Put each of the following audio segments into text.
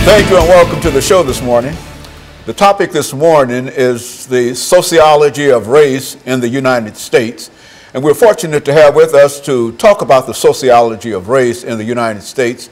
Thank you and welcome to the show this morning. The topic this morning is the sociology of race in the United States. And we're fortunate to have with us to talk about the sociology of race in the United States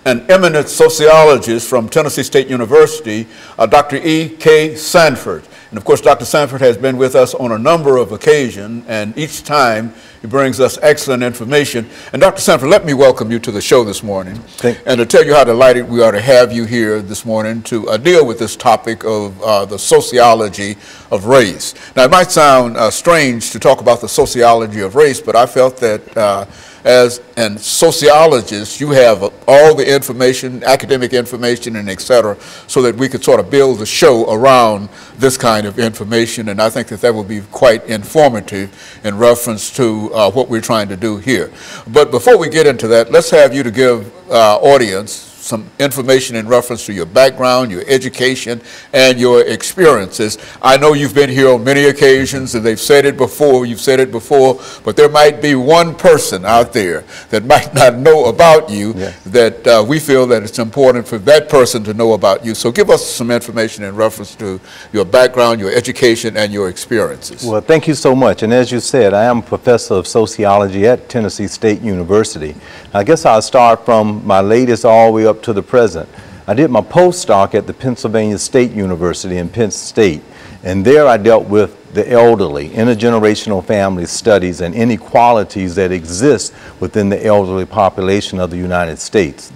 an eminent sociologist from Tennessee State University, Dr. EKSanford. And of course, Dr. Sanford has been with us on a number of occasions, and each time he brings us excellent information. And Dr. Sanford, let me welcome you to the show this morning, and to tell you how delighted we are to have you here this morning to deal with this topic of the sociology of race. Now, it might sound strange to talk about the sociology of race, but I felt that as a sociologist, you have all the information, academic information, and et cetera, so that we could sort of build the show around this kind of information. And I think that that will be quite informative in reference to what we're trying to do here. But before we get into that, let's have you to give our audience some information in reference to your background, your education, and your experiences. I know you've been here on many occasions, and they've said it before, you've said it before, but there might be one person out there that might not know about you, that we feel that it's important for that person to know about you. So give us some information in reference to your background, your education, and your experiences. Well, thank you so much. And as you said, I am a professor of sociology at Tennessee State University. I guess I'll start from my latest all the way up to the present. I did my postdoc at the Pennsylvania State University in Penn State, and there I dealt with the elderly, intergenerational family studies, and inequalities that exist within the elderly population of the United States.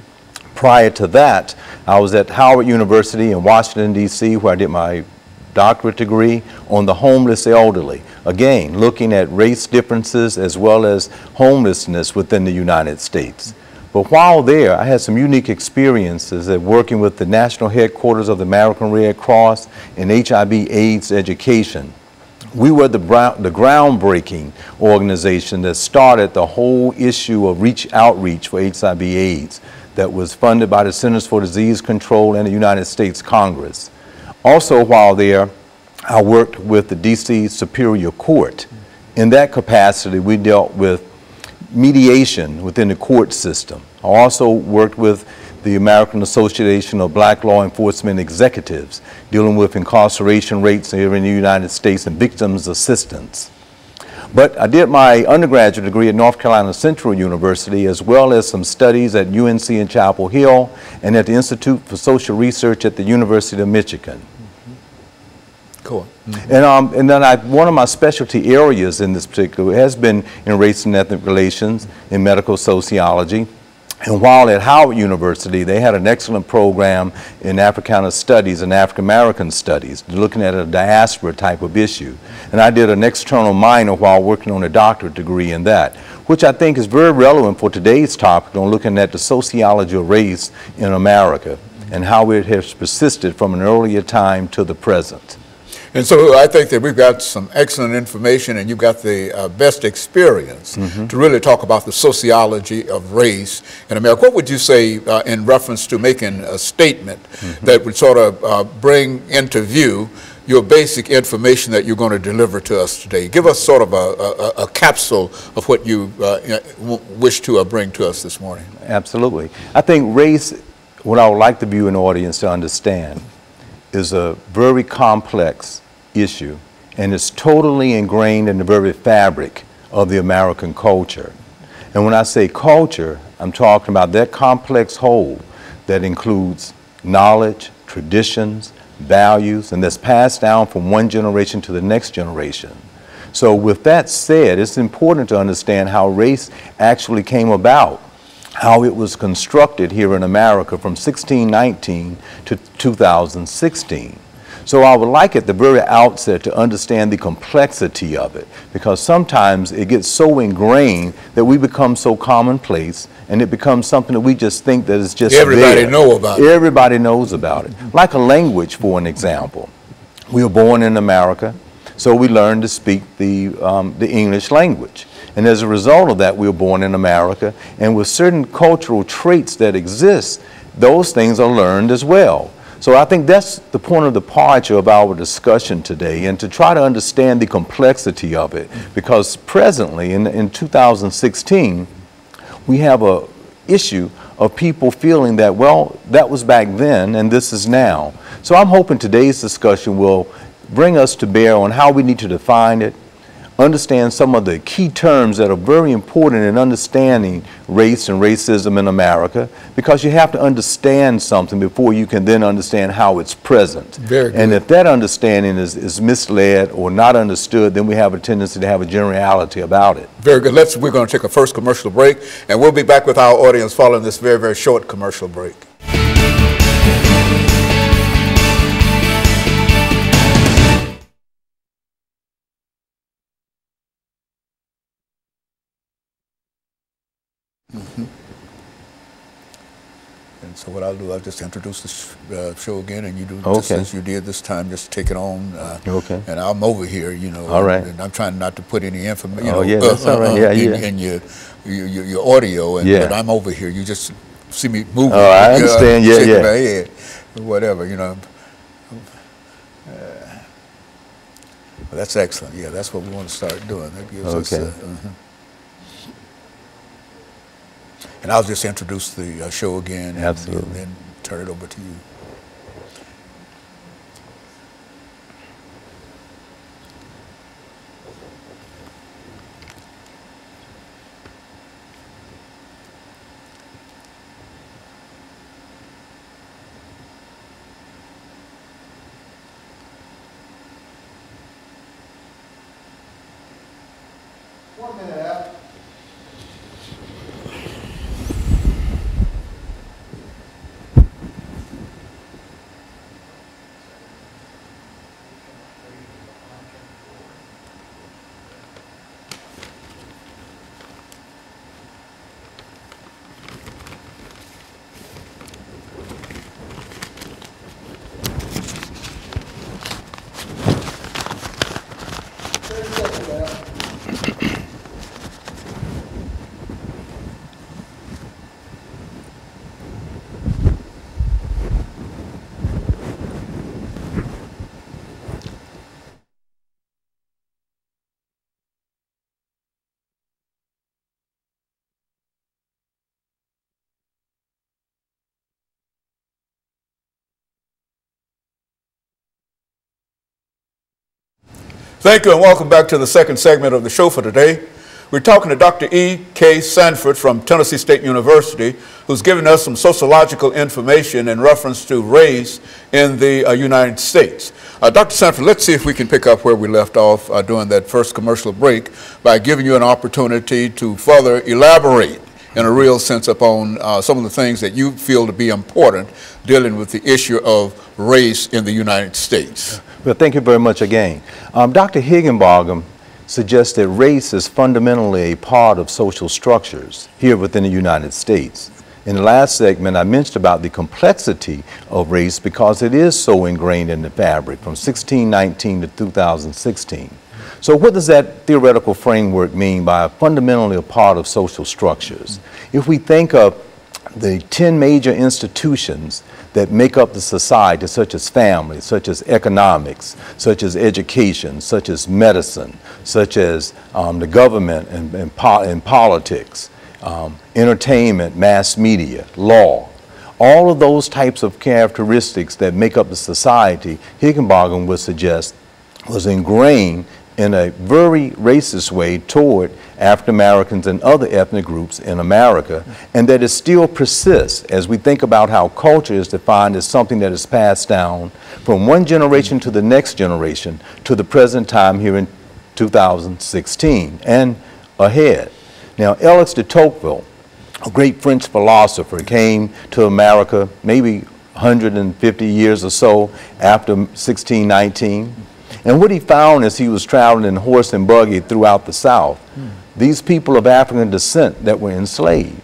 Prior to that, I was at Howard University in Washington, D.C., where I did my doctorate degree on the homeless elderly, again looking at race differences as well as homelessness within the United States. But while there, I had some unique experiences at working with the national headquarters of the American Red Cross in HIV/AIDS education. We were the groundbreaking organization that started the whole issue of outreach for HIV/AIDS that was funded by the Centers for Disease Control and the United States Congress. Also, while there, I worked with the D.C. Superior Court. In that capacity, we dealt with mediation within the court system. I also worked with the American Association of Black Law Enforcement Executives, dealing with incarceration rates here in the United States and victims assistance. But I did my undergraduate degree at North Carolina Central University, as well as some studies at UNC in Chapel Hill and at the Institute for Social Research at the University of Michigan. Cool. And then one of my specialty areas in this particular has been in race and ethnic relations, in medical sociology. And while at Howard University, they had an excellent program in Africana Studies and African American Studies, looking at a diaspora type of issue. And I did an external minor while working on a doctorate degree in that, which I think is very relevant for today's topic on looking at the sociology of race in America and how it has persisted from an earlier time to the present. And so I think that we've got some excellent information, and you've got the best experience to really talk about the sociology of race in America. What would you say in reference to making a statement that would sort of bring into view your basic information that you're going to deliver to us today? Give us sort of a capsule of what you wish to bring to us this morning. Absolutely. I think race, what I would like the viewing audience to understand, is a very complex issue, and it's totally ingrained in the very fabric of the American culture. And when I say culture, I'm talking about that complex whole that includes knowledge, traditions, values, and that's passed down from one generation to the next generation. So with that said, it's important to understand how race actually came about, how it was constructed here in America from 1619 to 2016. So I would like at the very outset to understand the complexity of it, because sometimes it gets so ingrained that we become so commonplace and it becomes something that we just think that is just everybody there. know about it. Everybody knows about it. Like a language, for an example. We were born in America, so we learned to speak the English language. And as a result of that, we were born in America, and with certain cultural traits that exist, those things are learned as well. So I think that's the point of departure of our discussion today, and to try to understand the complexity of it, because presently in 2016, we have a issue of people feeling that, well, that was back then and this is now. So I'm hoping today's discussion will bring us to bear on how we need to define it, understand some of the key terms that are very important in understanding race and racism in America, because you have to understand something before you can then understand how it's present. Very good. And if that understanding is misled or not understood, then we have a tendency to have a generality about it. Very good. We're going to take a first commercial break, and we'll be back with our audience following this very, very short commercial break. And so what I'll do, I'll just introduce the show again, and you do just as you did this time, just take it on. Okay. And I'm over here, you know. All right. And I'm trying not to put any information, Oh, yeah, that's all right. in your audio, and but I'm over here. You just see me moving. Oh, I understand. Shaking my head, whatever, you know. Well, that's excellent. Yeah, that's what we want to start doing. That gives us. And I'll just introduce the show again, and then turn it over to you. Thank you, and welcome back to the second segment of the show for today. We're talking to Dr. EKSanford from Tennessee State University, who's giving us some sociological information in reference to race in the United States. Dr. Sanford, let's see if we can pick up where we left off during that first commercial break by giving you an opportunity to further elaborate in a real sense upon some of the things that you feel to be important dealing with the issue of race in the United States. Well, thank you very much again. Dr. Higginbotham suggests that race is fundamentally a part of social structures here within the United States. In the last segment, I mentioned about the complexity of race because it is so ingrained in the fabric from 1619 to 2016. So what does that theoretical framework mean by fundamentally a part of social structures? If we think of the 10 major institutions that make up the society, such as family, such as economics, such as education, such as medicine, such as the government and politics, entertainment, mass media, law, all of those types of characteristics that make up the society, Higginbotham would suggest was ingrained in a very racist way toward African Americans and other ethnic groups in America, and that it still persists as we think about how culture is defined as something that is passed down from one generation to the next generation to the present time here in 2016 and ahead. Now, Alex de Tocqueville, a great French philosopher, came to America maybe 150 years or so after 1619. And what he found as he was traveling in horse and buggy throughout the South, these people of African descent that were enslaved.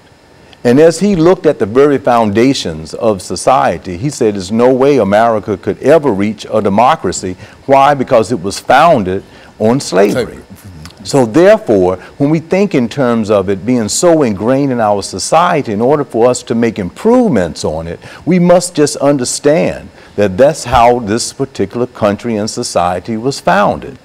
And as he looked at the very foundations of society, he said there's no way America could ever reach a democracy. Why? Because it was founded on slavery. So therefore, when we think in terms of it being so ingrained in our society, in order for us to make improvements on it, we must just understand that that's how this particular country and society was founded.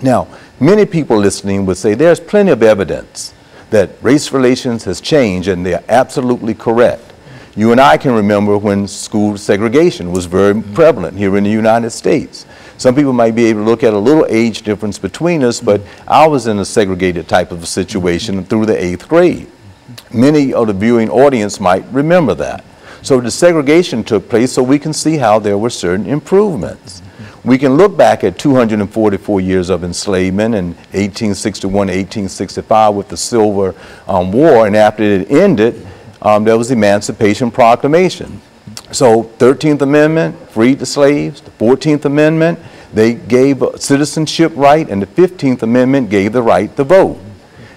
Now, many people listening would say there's plenty of evidence that race relations has changed, and they're absolutely correct. You and I can remember when school segregation was very prevalent here in the United States. Some people might be able to look at a little age difference between us, but I was in a segregated type of a situation through the 8th grade. Many of the viewing audience might remember that. So the segregation took place so we can see how there were certain improvements. We can look back at 244 years of enslavement in 1861 to 1865 with the Civil War, and after it ended, there was the Emancipation Proclamation. So 13th Amendment freed the slaves, the 14th Amendment, they gave a citizenship right, and the 15th Amendment gave the right to vote.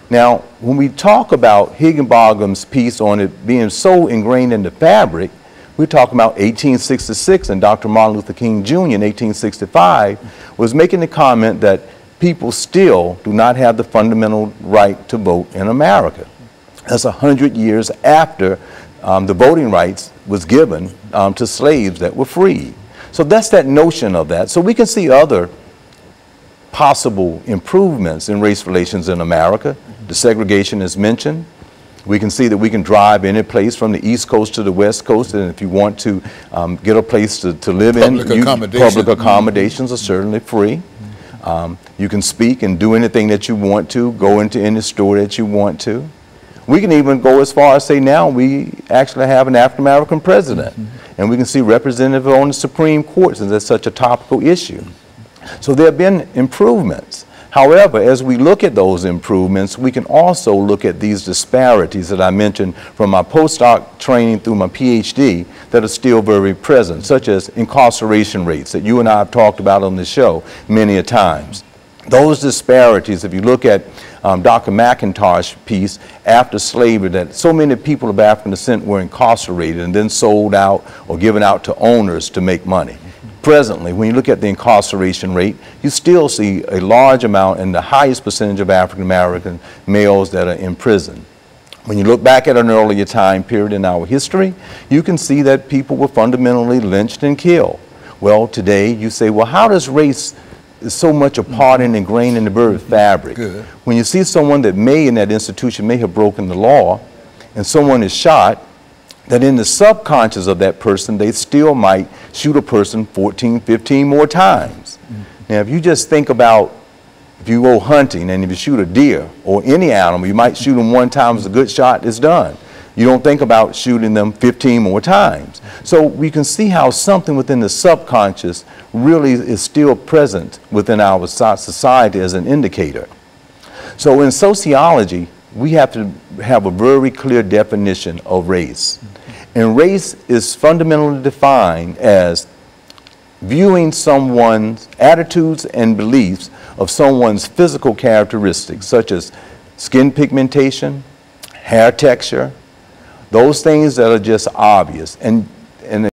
Now, when we talk about Higginbotham's piece on it being so ingrained in the fabric, we're talking about 1866, and Dr. Martin Luther King Jr. in 1865 was making the comment that people still do not have the fundamental right to vote in America. That's 100 years after the voting rights was given to slaves that were freed. So that's that notion of that. So we can see other possible improvements in race relations in America. The segregation is mentioned. We can see that we can drive any place from the East Coast to the West Coast, and if you want to get a place to live public accommodations are certainly free. You can speak and do anything that you want to, go into any store that you want to. We can even go as far as say now we actually have an African American president, and we can see representatives on the Supreme Court since that's such a topical issue. So there have been improvements. However, as we look at those improvements, we can also look at these disparities that I mentioned from my postdoc training through my PhD that are still very present, such as incarceration rates that you and I have talked about on the show many a times. Those disparities, if you look at Dr. McIntosh's piece, after slavery, that so many people of African descent were incarcerated and then sold out or given out to owners to make money. Presently, when you look at the incarceration rate, you still see a large amount and the highest percentage of African American males that are in prison. When you look back at an earlier time period in our history, you can see that people were fundamentally lynched and killed. Well, today you say, well, how does race is so much a part and ingrained in the very fabric? Good. When you see someone that may in that institution may have broken the law and someone is shot, that in the subconscious of that person, they still might shoot a person 14, 15 more times. Now, if you just think about if you go hunting and if you shoot a deer or any animal, you might shoot them one time as a good shot is done. You don't think about shooting them 15 more times. So we can see how something within the subconscious really is still present within our society as an indicator. So in sociology, we have to have a very clear definition of race. And race is fundamentally defined as viewing someone's attitudes and beliefs of someone's physical characteristics, such as skin pigmentation, hair texture, those things that are just obvious. And